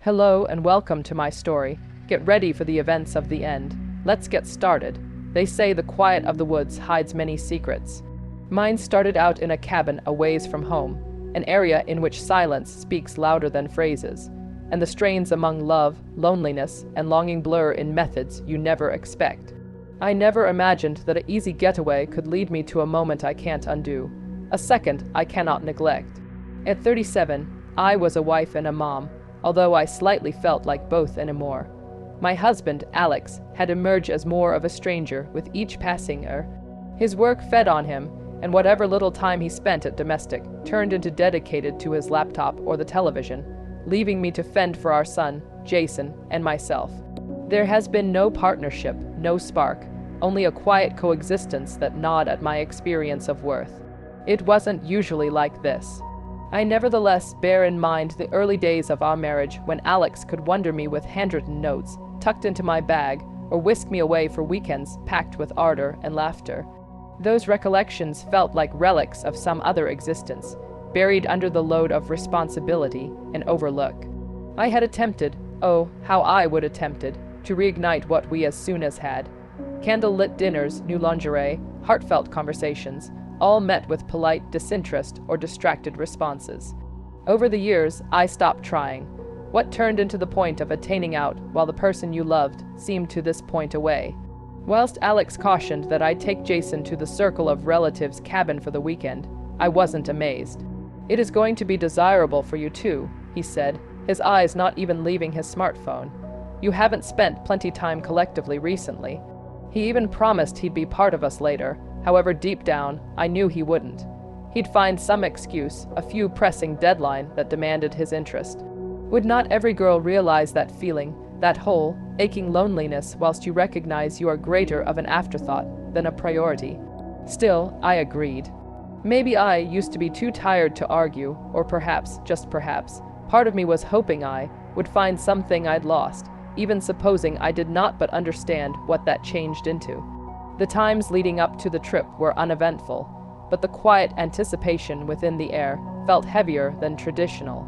Hello and welcome to my story. Get ready for the events of the end. Let's get started. They say the quiet of the woods hides many secrets. Mine started out in a cabin a ways from home, an area in which silence speaks louder than phrases, and the strains among love, loneliness, and longing blur in methods you never expect. I never imagined that an easy getaway could lead me to a moment I can't undo, a second I cannot neglect. At 37, I was a wife and a mom, although I slightly felt like both and more. My husband, Alex, had emerged as more of a stranger with each passing year. His work fed on him, and whatever little time he spent at domestic turned into dedicated to his laptop or the television, leaving me to fend for our son, Jason, and myself. There has been no partnership, no spark, only a quiet coexistence that gnawed at my experience of worth. It wasn't usually like this. I nevertheless bear in mind the early days of our marriage when Alex could wonder me with handwritten notes tucked into my bag or whisk me away for weekends packed with ardor and laughter. Those recollections felt like relics of some other existence, buried under the load of responsibility and overlook. I had attempted, oh, how I would attempted, to reignite what we as soon as had. Candle-lit dinners, new lingerie, heartfelt conversations, all met with polite disinterest or distracted responses. Over the years, I stopped trying. What turned into the point of attaining out while the person you loved seemed to this point away? Whilst Alex cautioned that I'd take Jason to the circle of relatives' cabin for the weekend, I wasn't amazed. "It is going to be desirable for you too," he said, his eyes not even leaving his smartphone. "You haven't spent plenty time collectively recently." He even promised he'd be part of us later. However, deep down, I knew he wouldn't. He'd find some excuse, a few pressing deadline that demanded his interest. Would not every girl realize that feeling, that whole, aching loneliness whilst you recognize you are greater of an afterthought than a priority? Still, I agreed. Maybe I used to be too tired to argue, or perhaps, just perhaps, part of me was hoping I would find something I'd lost, even supposing I did not but understand what that changed into. The times leading up to the trip were uneventful, but the quiet anticipation within the air felt heavier than traditional.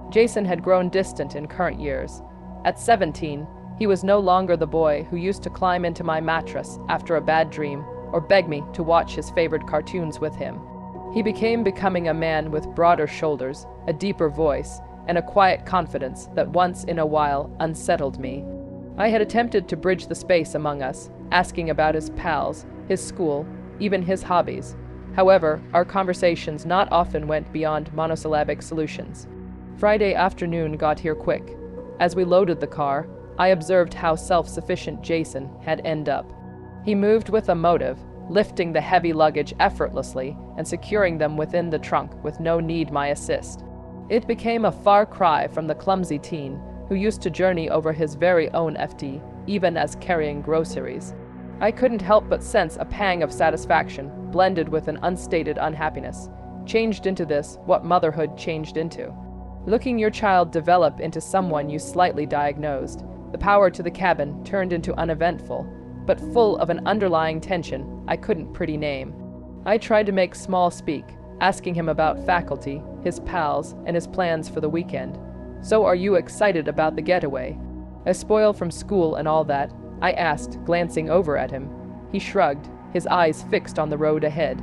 Jason had grown distant in current years. At 17, he was no longer the boy who used to climb into my mattress after a bad dream or beg me to watch his favorite cartoons with him. He becoming a man with broader shoulders, a deeper voice, and a quiet confidence that once in a while unsettled me. I had attempted to bridge the space among us, asking about his pals, his school, even his hobbies. However, our conversations not often went beyond monosyllabic solutions. Friday afternoon got here quick. As we loaded the car, I observed how self-sufficient Jason had ended up. He moved with a motive, lifting the heavy luggage effortlessly and securing them within the trunk with no need my assist. It became a far cry from the clumsy teen who used to journey over his very own FD, even as carrying groceries. I couldn't help but sense a pang of satisfaction, blended with an unstated unhappiness, changed into this what motherhood changed into. Looking your child develop into someone you slightly diagnosed, the power to the cabin turned into uneventful, but full of an underlying tension I couldn't pretty name. I tried to make small speak, asking him about faculty, his pals, and his plans for the weekend. "So are you excited about the getaway? A spoil from school and all that?" I asked, glancing over at him. He shrugged, his eyes fixed on the road ahead.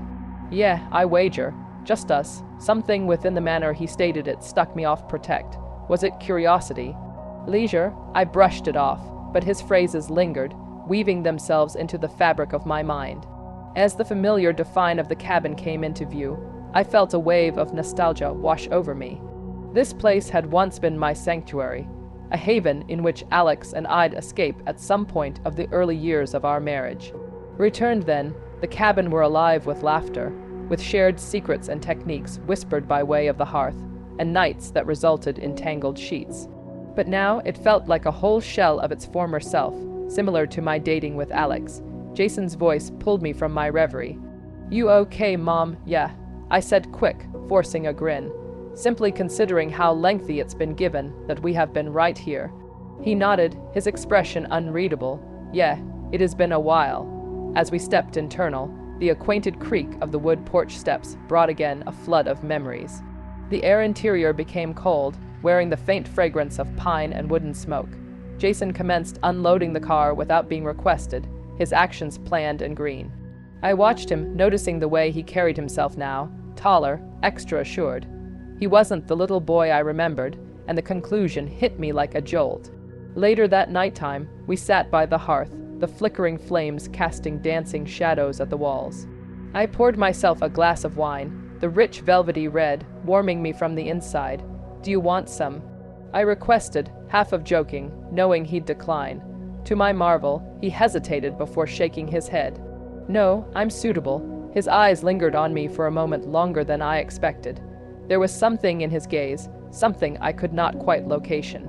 "Yeah, I wager. Just us." Something within the manner he stated it stuck me off protect. Was it curiosity? Leisure? I brushed it off, but his phrases lingered, weaving themselves into the fabric of my mind. As the familiar define of the cabin came into view, I felt a wave of nostalgia wash over me. This place had once been my sanctuary, a haven in which Alex and I'd escape at some point of the early years of our marriage. Returned then, the cabin were alive with laughter, with shared secrets and techniques whispered by way of the hearth, and nights that resulted in tangled sheets. But now it felt like a whole shell of its former self, similar to my dating with Alex. Jason's voice pulled me from my reverie. "You okay, Mom?" "Yeah," I said quick, forcing a grin. "Simply considering how lengthy it's been given that we have been right here." He nodded, his expression unreadable. "Yeah, it has been a while." As we stepped internal, the acquainted creak of the wood porch steps brought again a flood of memories. The air interior became cold, wearing the faint fragrance of pine and wooden smoke. Jason commenced unloading the car without being requested, his actions planned and green. I watched him, noticing the way he carried himself now, taller, extra assured. He wasn't the little boy I remembered, and the conclusion hit me like a jolt. Later that nighttime, we sat by the hearth, the flickering flames casting dancing shadows at the walls. I poured myself a glass of wine, the rich velvety red, warming me from the inside. "Do you want some?" I requested, half of joking, knowing he'd decline. To my marvel, he hesitated before shaking his head. "No, I'm suitable." His eyes lingered on me for a moment longer than I expected. There was something in his gaze, something I could not quite location.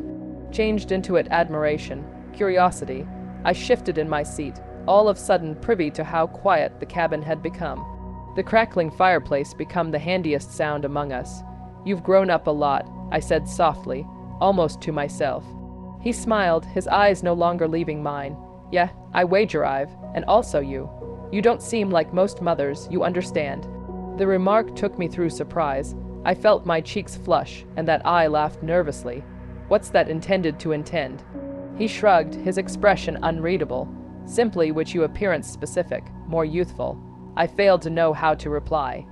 Changed into it admiration, curiosity. I shifted in my seat, all of a sudden privy to how quiet the cabin had become. The crackling fireplace became the handiest sound among us. "You've grown up a lot," I said softly, almost to myself. He smiled, his eyes no longer leaving mine. "Yeah, I wager I've, and also you. You don't seem like most mothers, you understand." The remark took me through surprise. I felt my cheeks flush, and that eye laughed nervously. "What's that intended to intend?" He shrugged, his expression unreadable. "Simply which you appearance specific, more youthful." I failed to know how to reply.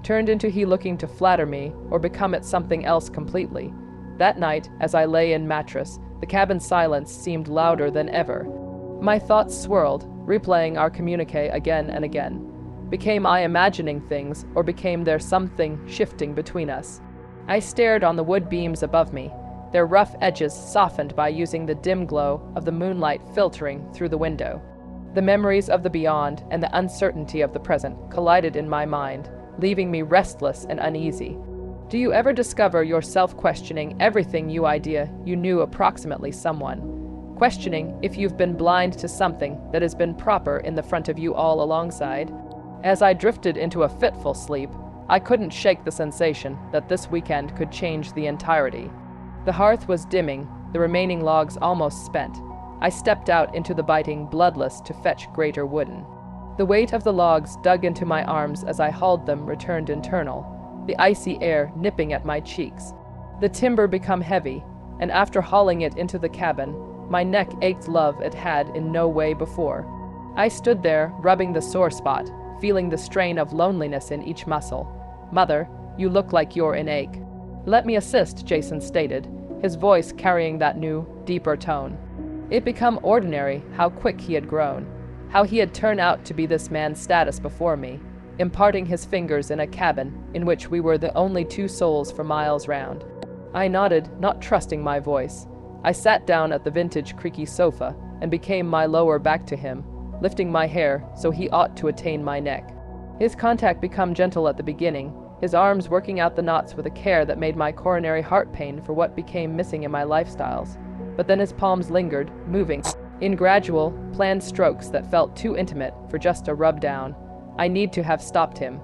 Turned into he looking to flatter me, or become it something else completely. That night, as I lay in mattress, the cabin's silence seemed louder than ever. My thoughts swirled, replaying our communique again and again. Became I imagining things, or became there something shifting between us? I stared on the wood beams above me, their rough edges softened by using the dim glow of the moonlight filtering through the window. The memories of the beyond and the uncertainty of the present collided in my mind, leaving me restless and uneasy. Do you ever discover yourself questioning everything you knew approximately someone? Questioning if you've been blind to something that has been proper in the front of you all alongside? As I drifted into a fitful sleep, I couldn't shake the sensation that this weekend could change the entirety. The hearth was dimming, the remaining logs almost spent. I stepped out into the biting bloodless to fetch greater wooden. The weight of the logs dug into my arms as I hauled them returned internal, the icy air nipping at my cheeks. The timber became heavy, and after hauling it into the cabin, my neck ached love it had in no way before. I stood there, rubbing the sore spot, feeling the strain of loneliness in each muscle. "Mother, you look like you're in ache." "Let me assist," Jason stated, his voice carrying that new, deeper tone. It became ordinary how quick he had grown, how he had turned out to be this man's status before me, imparting his fingers in a cabin in which we were the only two souls for miles round. I nodded, not trusting my voice. I sat down at the vintage creaky sofa and became my lower back to him, lifting my hair so he ought to attain my neck. His contact became gentle at the beginning, his arms working out the knots with a care that made my coronary heart pain for what became missing in my lifestyles. But then his palms lingered, moving, in gradual, planned strokes that felt too intimate for just a rub down. I need to have stopped him.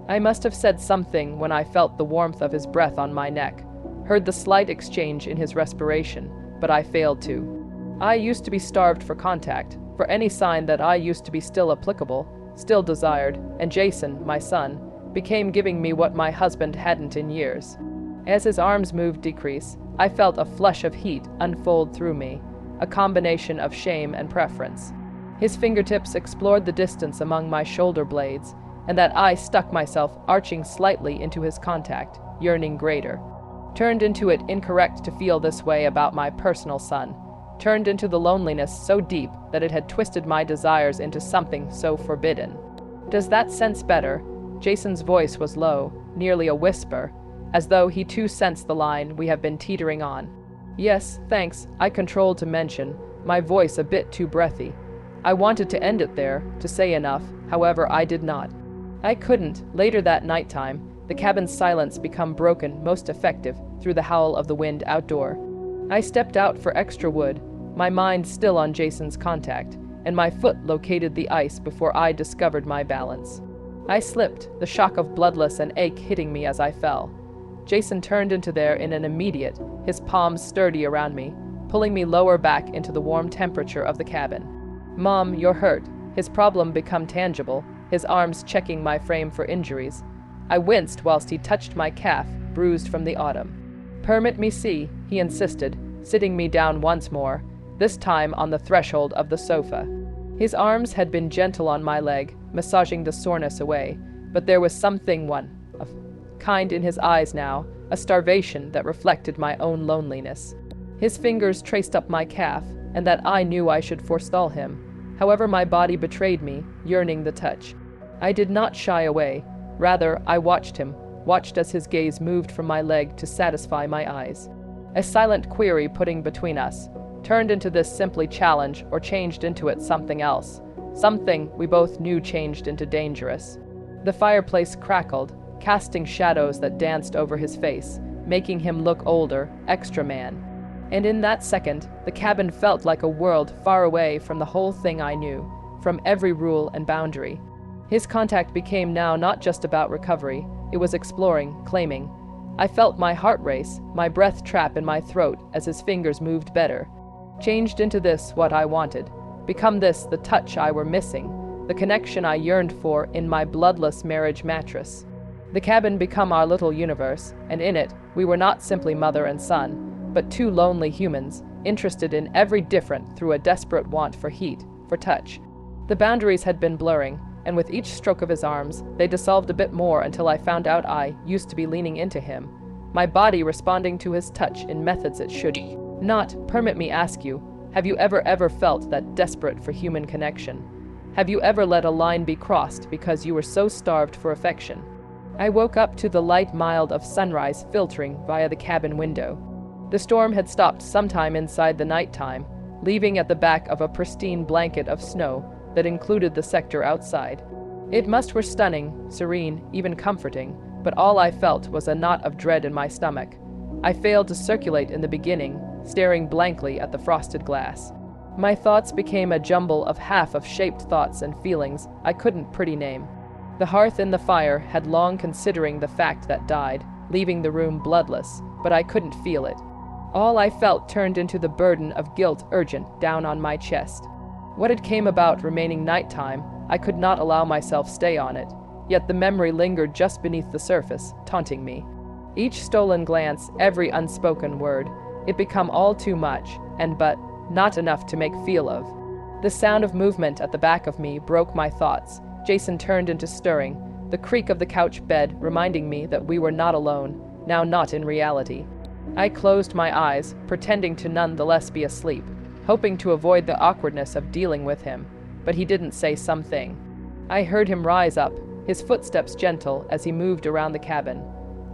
I must have said something when I felt the warmth of his breath on my neck, heard the slight exchange in his respiration, but I failed to. I used to be starved for contact, for any sign that I used to be still applicable, still desired, and Jason, my son, became giving me what my husband hadn't in years. As his arms moved decrease, I felt a flush of heat unfold through me, a combination of shame and preference. His fingertips explored the distance among my shoulder blades, and that I stuck myself arching slightly into his contact, yearning greater. Turned into it incorrect to feel this way about my personal son. Turned into the loneliness so deep that it had twisted my desires into something so forbidden. "Does that sense better?" Jason's voice was low, nearly a whisper, as though he too sensed the line we have been teetering on. "Yes, thanks," I controlled to mention, my voice a bit too breathy. I wanted to end it there, to say enough, however I did not. I couldn't. Later that nighttime, the cabin's silence became broken, most effective, through the howl of the wind outdoor. I stepped out for extra wood, my mind still on Jason's contact, and my foot located the ice before I discovered my balance. I slipped, the shock of bloodless and ache hitting me as I fell. Jason turned into there in an immediate, his palms sturdy around me, pulling me lower back into the warm temperature of the cabin. "Mom, you're hurt." His problem become tangible, his arms checking my frame for injuries. I winced whilst he touched my calf, bruised from the autumn. "Permit me see," he insisted, sitting me down once more, this time on the threshold of the sofa. His arms had been gentle on my leg, massaging the soreness away, but there was something of kind in his eyes now, a starvation that reflected my own loneliness. His fingers traced up my calf, and that I knew I should forestall him. However, my body betrayed me, yearning the touch. I did not shy away. Rather, I watched as his gaze moved from my leg to satisfy my eyes. A silent query putting between us, turned into this simply challenge or changed into it something else. Something we both knew changed into dangerous. The fireplace crackled, casting shadows that danced over his face, making him look older, extra man. And in that second, the cabin felt like a world far away from the whole thing I knew, from every rule and boundary. His contact became now not just about recovery, it was exploring, claiming. I felt my heart race, my breath trap in my throat as his fingers moved better. Changed into this what I wanted. Become this the touch I were missing, the connection I yearned for in my bloodless marriage mattress. The cabin become our little universe, and in it, we were not simply mother and son, but two lonely humans, interested in every different through a desperate want for heat, for touch. The boundaries had been blurring, and with each stroke of his arms, they dissolved a bit more until I found out I used to be leaning into him, my body responding to his touch in methods it should not. Permit me ask you, have you ever felt that desperate for human connection? Have you ever let a line be crossed because you were so starved for affection? I woke up to the light mild of sunrise filtering via the cabin window. The storm had stopped sometime inside the nighttime, leaving at the back of a pristine blanket of snow that included the sector outside. It were stunning, serene, even comforting, but all I felt was a knot of dread in my stomach. I failed to circulate in the beginning, staring blankly at the frosted glass. My thoughts became a jumble of half-shaped thoughts and feelings I couldn't pretty name. The hearth in the fire had long considering the fact that died, leaving the room bloodless, but I couldn't feel it. All I felt turned into the burden of guilt urgent down on my chest. What it came about remaining nighttime, I could not allow myself stay on it, yet the memory lingered just beneath the surface, taunting me. Each stolen glance, every unspoken word, it became all too much, but not enough to make feel of. The sound of movement at the back of me broke my thoughts. Jason turned into stirring, the creak of the couch bed reminding me that we were not alone, now not in reality. I closed my eyes, pretending to nonetheless be asleep, hoping to avoid the awkwardness of dealing with him, but he didn't say something. I heard him rise up, his footsteps gentle as he moved around the cabin.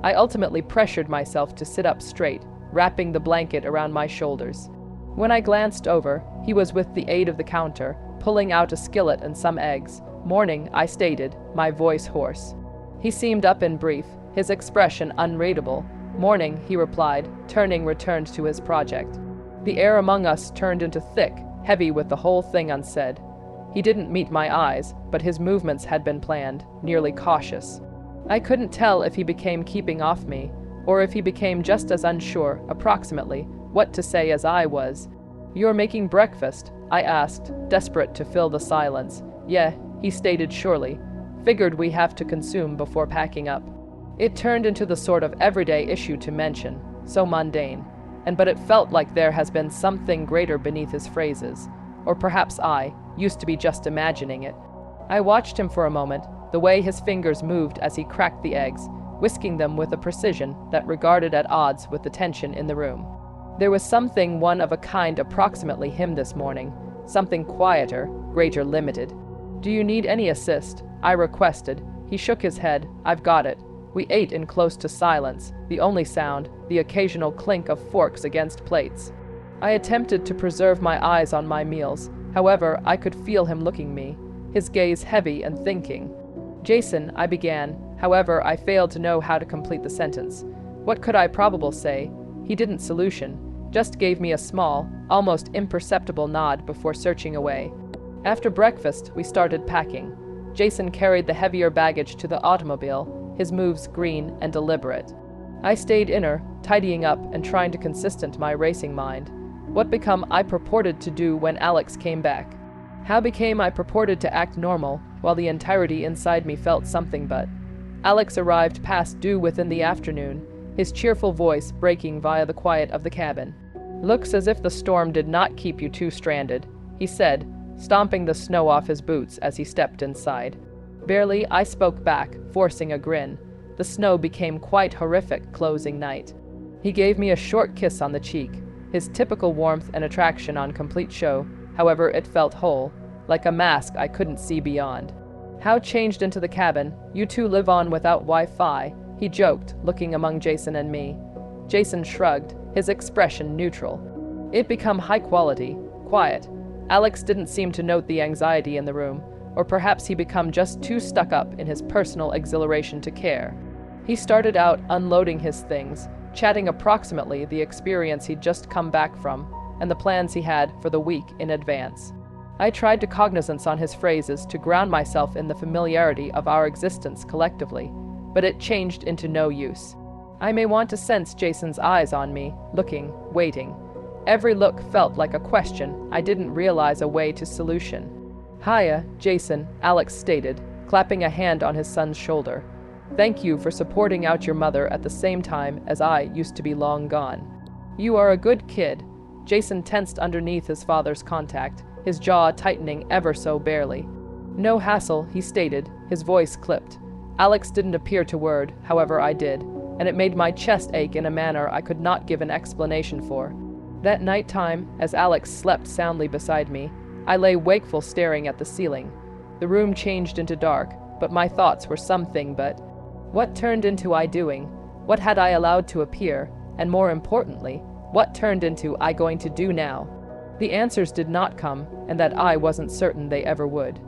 I ultimately pressured myself to sit up straight, wrapping the blanket around my shoulders. When I glanced over, he was with the aid of the counter, pulling out a skillet and some eggs. "Morning," I stated, my voice hoarse. He seemed up and brief, his expression unreadable. "Morning," he replied, returned to his project. The air among us turned into thick, heavy with the whole thing unsaid. He didn't meet my eyes, but his movements had been planned, nearly cautious. I couldn't tell if he became keeping off me, or if he became just as unsure, approximately, what to say as I was. "You're making breakfast?" I asked, desperate to fill the silence. "Yeah," he stated surely. "Figured we have to consume before packing up." It turned into the sort of everyday issue to mention, so mundane, but it felt like there has been something greater beneath his phrases. Or perhaps I used to be just imagining it. I watched him for a moment, the way his fingers moved as he cracked the eggs, whisking them with a precision that regarded at odds with the tension in the room. There was something one of a kind approximately him this morning, something quieter, greater limited. "Do you need any assist?" I requested. He shook his head. "I've got it." We ate in close to silence, the only sound, the occasional clink of forks against plates. I attempted to preserve my eyes on my meals, however, I could feel him looking me, his gaze heavy and thinking. "Jason," I began, however, I failed to know how to complete the sentence. What could I probably say? He didn't solution, just gave me a small, almost imperceptible nod before searching away. After breakfast, we started packing. Jason carried the heavier baggage to the automobile, his moves green and deliberate. I stayed inner, tidying up and trying to consistent my racing mind. What become I purported to do when Alex came back? How became I purported to act normal, while the entirety inside me felt something but? Alex arrived past due within the afternoon. his cheerful voice breaking via the quiet of the cabin. "Looks as if the storm did not keep you too stranded," he said, stomping the snow off his boots as he stepped inside. Barely I spoke back, forcing a grin. The snow became quite horrific closing night. He gave me a short kiss on the cheek, his typical warmth and attraction on complete show. However, it felt whole, like a mask I couldn't see beyond. "How changed into the cabin. You two live on without Wi-Fi," he joked, looking among Jason and me. Jason shrugged, his expression neutral. It became high quality, quiet. Alex didn't seem to note the anxiety in the room, or perhaps he become just too stuck up in his personal exhilaration to care. He started out unloading his things, chatting approximately the experience he'd just come back from, and the plans he had for the week in advance. I tried to cognizance on his phrases to ground myself in the familiarity of our existence collectively, but it changed into no use. I may want to sense Jason's eyes on me, looking, waiting. Every look felt like a question I didn't realize a way to solution. "Hiya, Jason," Alex stated, clapping a hand on his son's shoulder. "Thank you for supporting out your mother at the same time as I used to be long gone." "You are a good kid." Jason tensed underneath his father's contact, his jaw tightening ever so barely. "No hassle," he stated, his voice clipped. Alex didn't appear to word, however I did, and it made my chest ache in a manner I could not give an explanation for. That nighttime, as Alex slept soundly beside me, I lay wakeful staring at the ceiling. The room changed into dark, but my thoughts were something but. What turned into I doing? What had I allowed to appear? And more importantly, what turned into I going to do now? The answers did not come, and that I wasn't certain they ever would.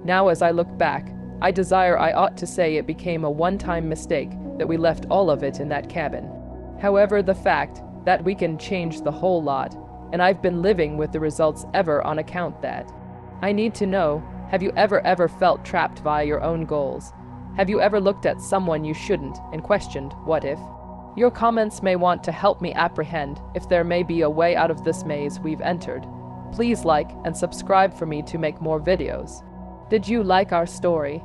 Now as I look back, I desire I ought to say it became a one-time mistake that we left all of it in that cabin. However, the fact that we can change the whole lot, and I've been living with the results ever on account that. I need to know, have you ever felt trapped via your own goals? Have you ever looked at someone you shouldn't and questioned, what if? Your comments may want to help me apprehend if there may be a way out of this maze we've entered. Please like and subscribe for me to make more videos. Did you like our story?